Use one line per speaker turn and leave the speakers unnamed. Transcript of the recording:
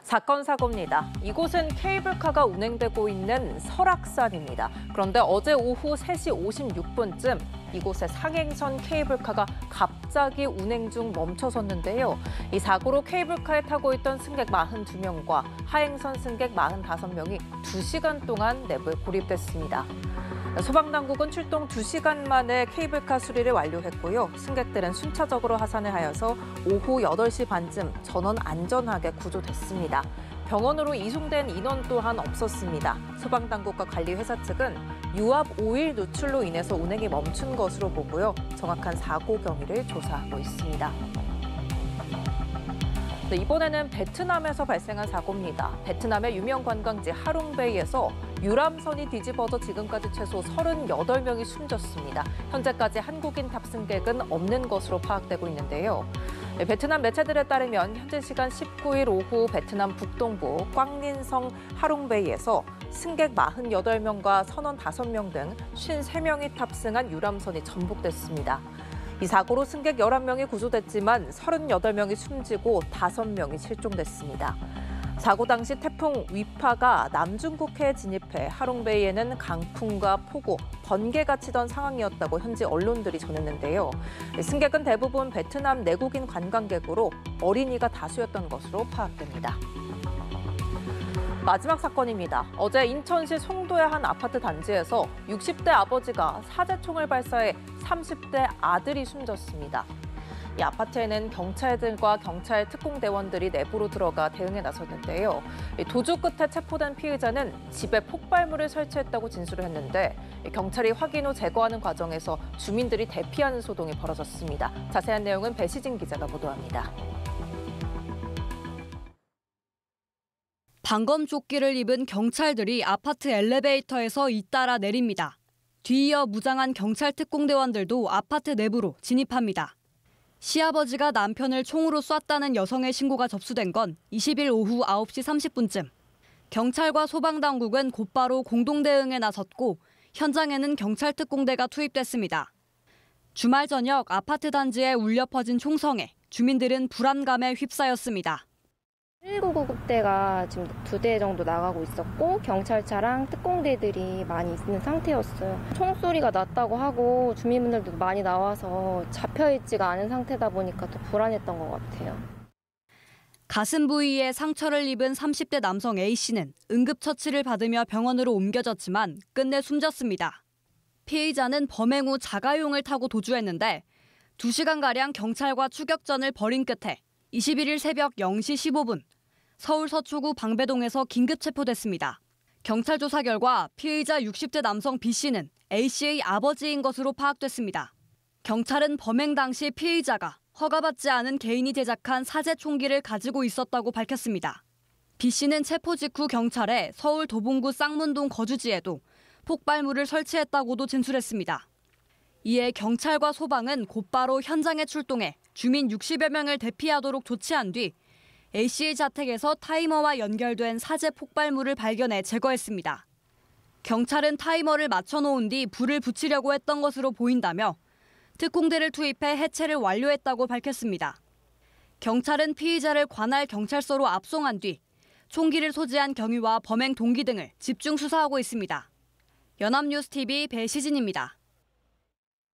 사건 사고입니다. 이곳은 케이블카가 운행되고 있는 설악산입니다. 그런데 어제 오후 3시 56분쯤 이곳에 상행선 케이블카가 갑자기 운행 중 멈춰섰는데요. 이 사고로 케이블카에 타고 있던 승객 42명과 하행선 승객 45명이 2시간 동안 내부에 고립됐습니다. 소방당국은 출동 2시간 만에 케이블카 수리를 완료했고요. 승객들은 순차적으로 하산을 하여서 오후 8시 반쯤 전원 안전하게 구조됐습니다. 병원으로 이송된 인원 또한 없었습니다. 소방당국과 관리회사 측은 유압 오일 누출로 인해서 운행이 멈춘 것으로 보고요. 정확한 사고 경위를 조사하고 있습니다. 네, 이번에는 베트남에서 발생한 사고입니다. 베트남의 유명 관광지 하롱베이에서 유람선이 뒤집어져 지금까지 최소 38명이 숨졌습니다. 현재까지 한국인 탑승객은 없는 것으로 파악되고 있는데요. 네, 베트남 매체들에 따르면 현재 시간 19일 오후 베트남 북동부 꽝린성 하롱베이에서 승객 48명과 선원 5명 등 53명이 탑승한 유람선이 전복됐습니다. 이 사고로 승객 11명이 구조됐지만 38명이 숨지고 5명이 실종됐습니다. 사고 당시 태풍 위파가 남중국해에 진입해 하롱베이에는 강풍과 폭우, 번개가 치던 상황이었다고 현지 언론들이 전했는데요. 승객은 대부분 베트남 내국인 관광객으로 어린이가 다수였던 것으로 파악됩니다. 마지막 사건입니다. 어제 인천시 송도의 한 아파트 단지에서 60대 아버지가 사제총을 발사해 30대 아들이 숨졌습니다. 이 아파트에는 경찰들과 경찰 특공대원들이 내부로 들어가 대응에 나섰는데요. 도주 끝에 체포된 피의자는 집에 폭발물을 설치했다고 진술을 했는데 경찰이 확인 후 제거하는 과정에서 주민들이 대피하는 소동이 벌어졌습니다. 자세한 내용은 배시진 기자가 보도합니다.
방검조끼를 입은 경찰들이 아파트 엘리베이터에서 잇따라 내립니다. 뒤이어 무장한 경찰 특공대원들도 아파트 내부로 진입합니다. 시아버지가 남편을 총으로 쐈다는 여성의 신고가 접수된 건 20일 오후 9시 30분쯤. 경찰과 소방당국은 곧바로 공동대응에 나섰고 현장에는 경찰 특공대가 투입됐습니다. 주말 저녁 아파트 단지에 울려 퍼진 총성에 주민들은 불안감에 휩싸였습니다.
1999대가 지금 2대 정도 나가고 있었고 경찰차랑 특공대들이 많이 있는 상태였어요. 총소리가 났다고 하고 주민분들도 많이 나와서 잡혀있지가 않은 상태다 보니까 더 불안했던 것 같아요.
가슴 부위에 상처를 입은 30대 남성 A씨는 응급처치를 받으며 병원으로 옮겨졌지만 끝내 숨졌습니다. 피의자는 범행 후 자가용을 타고 도주했는데 2시간가량 경찰과 추격전을 벌인 끝에 21일 새벽 0시 15분 서울 서초구 방배동에서 긴급 체포됐습니다. 경찰 조사 결과 피의자 60대 남성 B씨는 A씨의 아버지인 것으로 파악됐습니다. 경찰은 범행 당시 피의자가 허가받지 않은 개인이 제작한 사제 총기를 가지고 있었다고 밝혔습니다. B씨는 체포 직후 경찰에 서울 도봉구 쌍문동 거주지에도 폭발물을 설치했다고도 진술했습니다. 이에 경찰과 소방은 곧바로 현장에 출동해 주민 60여 명을 대피하도록 조치한 뒤 A씨의 자택에서 타이머와 연결된 사제 폭발물을 발견해 제거했습니다. 경찰은 타이머를 맞춰놓은 뒤 불을 붙이려고 했던 것으로 보인다며 특공대를 투입해 해체를 완료했다고 밝혔습니다. 경찰은 피의자를 관할 경찰서로 압송한 뒤 총기를 소지한 경위와 범행 동기 등을 집중 수사하고 있습니다. 연합뉴스TV 배시진입니다.